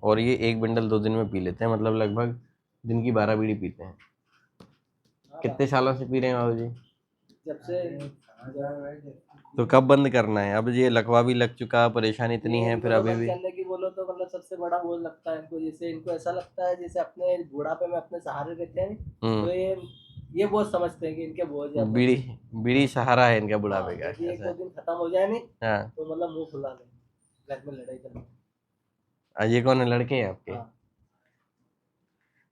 और ये एक बंडल 2 दिन में पी लेते हैं, मतलब लगभग दिन की 12 बीड़ी पीते हैं। कितने सालों से पी रहे हैं बाबू जी? जब से। तो कब बंद करना है? अब ये लकवा भी लग चुका, परेशानी इतनी ये है, इनको फिर तो अभी बंद भी। करने की बोलो तो मतलब सबसे बड़ा वो लगता है इनको, जैसे इनको ऐसा लगता है जैसे अपने बुढ़ापे में अपने सहारे रहते हैं, तो ये बहुत समझते हैं कि इनके बोझ है अपन बीड़ी पे। बीड़ी सहारा है इनका हाँ, बुढ़ापे का, यदि एक ऐसा दो है। दिन खत्म हो जाए नहीं हाँ। तो मतलब मुंह फुला ले, घर में लड़ाई करना। ये कौन है, लड़के हैं आपके? हाँ।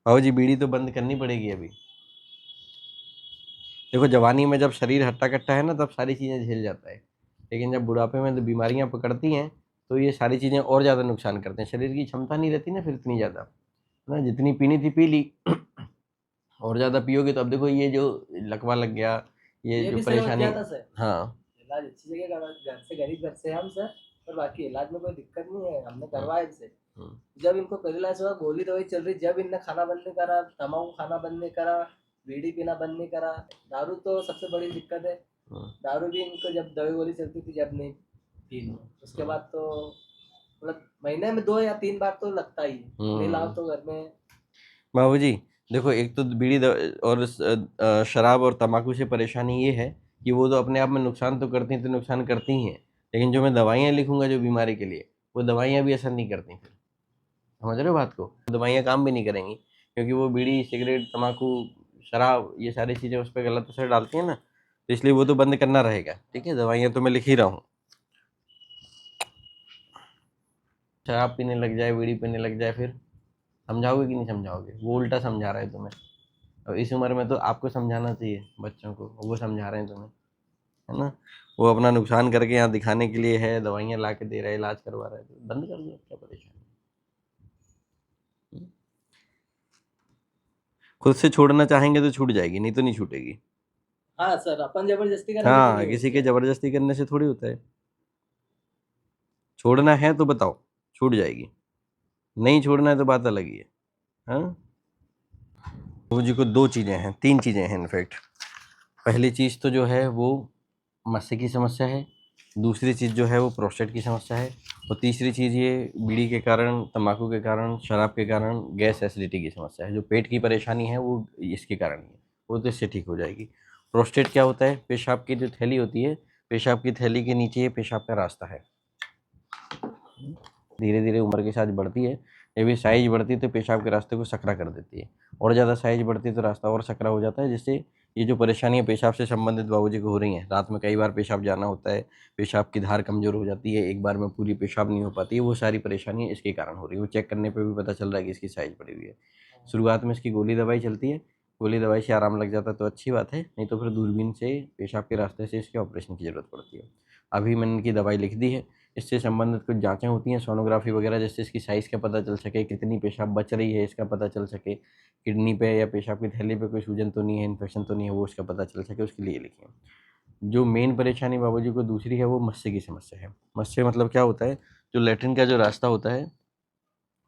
बाबू जी बीड़ी तो बंद करनी पड़ेगी अभी। देखो जवानी में जब शरीर हट्टा कट्टा है ना, तब सारी चीजें झेल जाता है, लेकिन जब बुढ़ापे में तो बीमारियां पकड़ती हैं, तो ये सारी चीजें और ज्यादा नुकसान करते हैं। शरीर की क्षमता नहीं रहती ना फिर इतनी ज्यादा, ना जितनी पीनी थी पी ली। और ज्यादा पियोगे तो अब देखो ये जो लकवा लग गया, ये ये जो भी सही बच परेशानी। जाता सर। हाँ। इलाज अच्छी जगह करा, घर से गरीब घर से हम सर, पर बाकी इलाज में कोई दिक्कत नहीं है, हमने हम्म, करवाया इनसे। हम्म, जब इनको पहला हुआ गोली दवाई चल रही, जब इनने खाना बंद नहीं करा, तम्बाकू खाना बंद नहीं करा, बीड़ी पीना बंद नहीं करा, दारू तो सबसे बड़ी दिक्कत है। हम्म, दारू भी इनको जब दवाई गोली चलती थी जब नहीं पी ली, उसके हम्म, बाद तो मतलब महीने में 2 या 3 बार तो लगता ही है, नहीं लाओ हम्म। तो घर में। बाबू जी देखो, एक तो और शराब और तम्बाकू से परेशानी ये है कि वो तो अपने आप में नुकसान तो करती हैं, तो नुकसान करती ही हैं, लेकिन जो मैं दवाइयाँ लिखूंगा जो बीमारी के लिए, वो दवाइयाँ भी असर नहीं करती फिर। समझ रहे हो बात को? दवाइयाँ काम भी नहीं करेंगी, क्योंकि वो बीड़ी सिगरेट तम्बाकू शराब ये सारी चीज़ें उस पर गलत असर डालती हैं ना, तो इसलिए वो तो बंद करना रहेगा। ठीक है, दवाइयाँ तो मैं लिख ही रहा हूँ। शराब पीने लग जाए, बीड़ी पीने लग जाए, फिर समझाओगे कि नहीं समझाओगे? वो उल्टा समझा रहा है तुम्हें। और इस उम्र में तो आपको समझाना चाहिए बच्चों को, वो समझा रहे हैं तुम्हें, है ना। वो अपना नुकसान करके यहाँ दिखाने के लिए है, दवाइयाँ ला के दे रहा है, इलाज करवा रहा है, तो बंद कर दो, क्या परेशानी है? खुद से छोड़ना चाहेंगे तो छूट जाएगी, नहीं तो नहीं छूटेगी। हाँ सर, अपन जबरदस्ती करेंगे तो हाँ, नहीं किसी होती के है। जबरदस्ती करने से थोड़ी होता है। छोड़ना है तो बताओ, छूट जाएगी। नहीं छोड़ना है तो बात अलग ही है। हाँ। वो जी को 2 चीज़ें हैं, 3 चीज़ें हैं इनफैक्ट। पहली चीज़ तो जो है वो मस्से की समस्या है, दूसरी चीज़ जो है वो प्रोस्टेट की समस्या है, और तीसरी चीज़ ये बीड़ी के कारण, तंबाकू के कारण, शराब के कारण गैस एसिडिटी की समस्या है। जो पेट की परेशानी है वो इसके कारण ही है, वो तो इससे ठीक हो जाएगी। प्रोस्टेट क्या होता है? पेशाब की जो थैली होती है, पेशाब की थैली के नीचे ये पेशाब का रास्ता है। धीरे धीरे उम्र के साथ बढ़ती है, जब ये साइज बढ़ती है तो पेशाब के रास्ते को सकरा कर देती है, और ज़्यादा साइज बढ़ती है तो रास्ता और सकरा हो जाता है, जिससे ये जो परेशानियाँ पेशाब से संबंधित बाबूजी को हो रही हैं, रात में कई बार पेशाब जाना होता है, पेशाब की धार कमज़ोर हो जाती है, एक बार में पूरी पेशाब नहीं हो पाती है, वो सारी परेशानियाँ इसके कारण हो रही है। वो चेक करने पर भी पता चल रहा है कि इसकी साइज बढ़ी हुई है। शुरुआत में इसकी गोली दवाई चलती है, गोली दवाई से आराम लग जाता है तो अच्छी बात है, नहीं तो फिर दूरबीन से पेशाब के रास्ते से इसके ऑपरेशन की ज़रूरत पड़ती है। अभी मैंने इनकी दवाई लिख दी है, इससे संबंधित कुछ जांचें होती हैं, सोनोग्राफी वगैरह, जिससे इसकी साइज़ का पता चल सके, कितनी पेशाब बच रही है इसका पता चल सके, किडनी पे या पेशाब की थैली पे कोई सूजन तो नहीं है, इन्फेक्शन तो नहीं है, वो उसका पता चल सके, उसके लिए लिखें। जो मेन परेशानी बाबूजी को दूसरी है वो मस्से की समस्या है। मस्से मतलब क्या होता है? जो लेट्रिन का जो रास्ता होता है,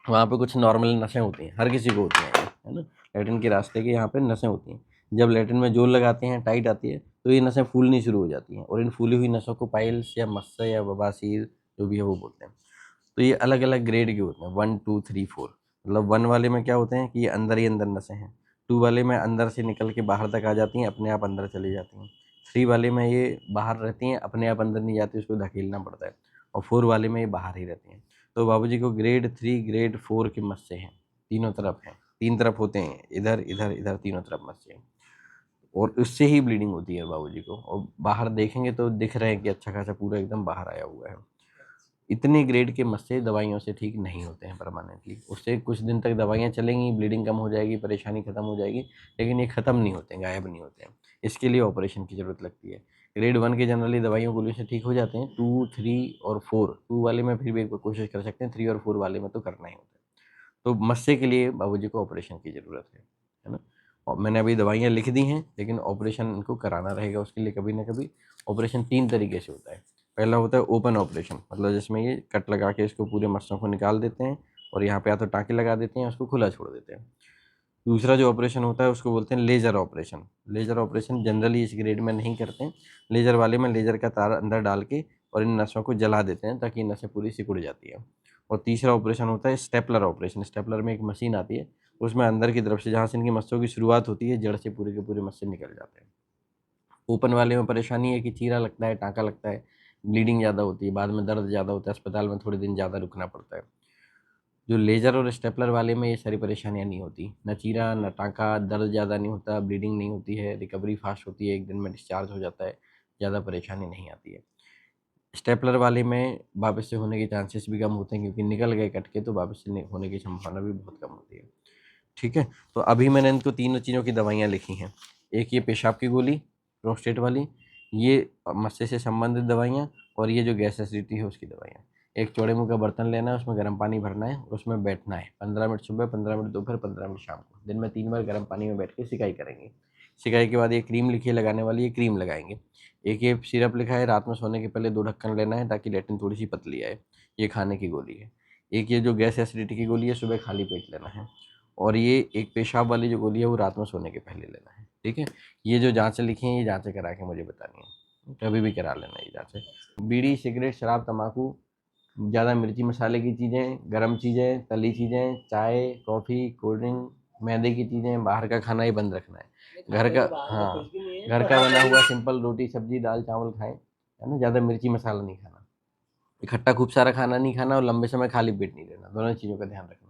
वहाँ पे कुछ नॉर्मल नसें होती हैं, हर किसी को होती हैं, है ना। लेट्रिन के रास्ते के यहाँ पे नसें होती हैं, जब लेट्रिन में जोर लगाते हैं, टाइट आती है, तो ये नसें फूलनी शुरू हो जाती हैं, और इन फूली हुई नसों को पाइल्स या मस्से या बवासीर जो भी है वो बोलते हैं। तो ये अलग अलग ग्रेड के होते हैं, 1 2 3 4। मतलब 1 वाले में क्या होते हैं कि ये अंदर ही अंदर नसें हैं, 2 वाले में अंदर से निकल के बाहर तक आ जाती हैं, अपने आप अंदर चली जाती हैं, 3 वाले में ये बाहर रहती हैं, अपने आप अंदर नहीं जाती, उसको धकेलना पड़ता है, और 4 वाले में ये बाहर ही रहती हैं। तो बाबूजी को ग्रेड 3 ग्रेड 4 के मस्से हैं, तीनों तरफ हैं, 3 तरफ होते हैं, इधर इधर इधर तीनों तरफ मस्से हैं, और उससे ही ब्लीडिंग होती है बाबूजी को, और बाहर देखेंगे तो दिख रहे हैं कि अच्छा खासा पूरा एकदम बाहर आया हुआ है। इतने ग्रेड के मस्से दवाइयों से ठीक नहीं होते हैं परमानेंटली, उससे कुछ दिन तक दवाइयाँ चलेंगी, ब्लीडिंग कम हो जाएगी, परेशानी खत्म हो जाएगी, लेकिन ये ख़त्म नहीं होते, गायब नहीं होते हैं। इसके लिए ऑपरेशन की ज़रूरत लगती है। ग्रेड 1 के जनरली दवाइयों गोलियों से ठीक हो जाते हैं, 2 3 और 4, 2 वाले में फिर भी एक बार कोशिश कर सकते हैं, 3 और 4 वाले में तो करना ही होता है। तो मस्से के लिए बाबूजी को ऑपरेशन की ज़रूरत है ना। और मैंने अभी दवाइयाँ लिख दी हैं, लेकिन ऑपरेशन इनको कराना रहेगा, उसके लिए कभी ना कभी। ऑपरेशन 3 तरीके से होता है। पहला होता है ओपन ऑपरेशन, मतलब जिसमें ये कट लगा के इसको पूरे मस्सों को निकाल देते हैं, और यहाँ पे या तो टाँके लगा देते हैं, उसको खुला छोड़ देते हैं। दूसरा जो ऑपरेशन होता है उसको बोलते हैं laser operation. Laser operation generally इस ग्रेड में नहीं करते हैं। लेज़र वाले में लेज़र का तार अंदर डाल के और इन नसों को जला देते हैं, ताकि नसें पूरी सिकुड़ जाती हैं, और तीसरा ऑपरेशन होता है स्टेपलर ऑपरेशन। स्टेपलर में एक मशीन आती है, उसमें अंदर की तरफ से जहाँ से इनकी मस्सों की शुरुआत होती है, जड़ से पूरे के पूरे मस्से निकल जाते हैं। ओपन वाले में परेशानी है कि चीरा लगता है, टाँका लगता है, ब्लीडिंग ज़्यादा होती है, बाद में दर्द ज़्यादा होता है, अस्पताल में थोड़े दिन ज़्यादा रुकना पड़ता है। जो लेज़र और स्टेपलर वाले में ये सारी परेशानियाँ नहीं होती, न चीरा न टाँका, दर्द ज़्यादा नहीं होता, ब्लीडिंग नहीं होती है, रिकवरी फास्ट होती है, 1 दिन में डिस्चार्ज हो जाता है, ज़्यादा परेशानी नहीं आती है। स्टेपलर वाले में वापस से होने के चांसेस भी कम होते हैं, क्योंकि निकल गए कट के तो वापस से होने की संभावना भी बहुत कम होती है। ठीक है, तो अभी मैंने इनको तीनों चीज़ों की दवाइयाँ लिखी हैं। एक ये पेशाब की गोली प्रोस्टेट वाली, ये मस्से से संबंधित दवाइयाँ, और ये जो गैस एसिडिटी है उसकी दवाइयाँ। एक चौड़े मुँह का बर्तन लेना है, उसमें गर्म पानी भरना है, उसमें बैठना है 15 मिनट सुबह, 15 मिनट दोपहर, 15 मिनट शाम को। दिन में 3 बार गर्म पानी में बैठ के सिकाई करेंगे। सिकाई के बाद ये क्रीम लिखी है लगाने वाली, ये क्रीम लगाएंगे। एक ये सिरप लिखा है, रात में सोने के पहले 2 ढक्कन लेना है ताकि लैट्रिन थोड़ी सी पतली आए, ये खाने की गोली है। एक ये जो गैस एसिडिटी की गोली है, सुबह खाली पेट लेना है। और ये एक पेशाब वाली जो गोली है वो रात में सोने के पहले लेना है। ठीक है, ये जो जाँचें लिखी हैं, ये जाँचें करा के मुझे बतानी है, कभी भी करा लेना ये जाँचें। बीड़ी, सिगरेट, शराब, तम्बाकू, ज़्यादा मिर्ची मसाले की चीज़ें, गरम चीज़ें, तली चीज़ें, चाय, कॉफ़ी, कोल्ड ड्रिंक, मैदे की चीज़ें, बाहर का खाना ये बंद रखना है। घर का, हाँ, घर का बना हुआ सिंपल रोटी सब्जी दाल चावल खाएं, है ना। ज़्यादा मिर्ची मसाला नहीं खाना, इकट्ठा खूब सारा खाना नहीं खाना, और लंबे समय खाली पेट नहीं रहना। दोनों चीज़ों का ध्यान रखना।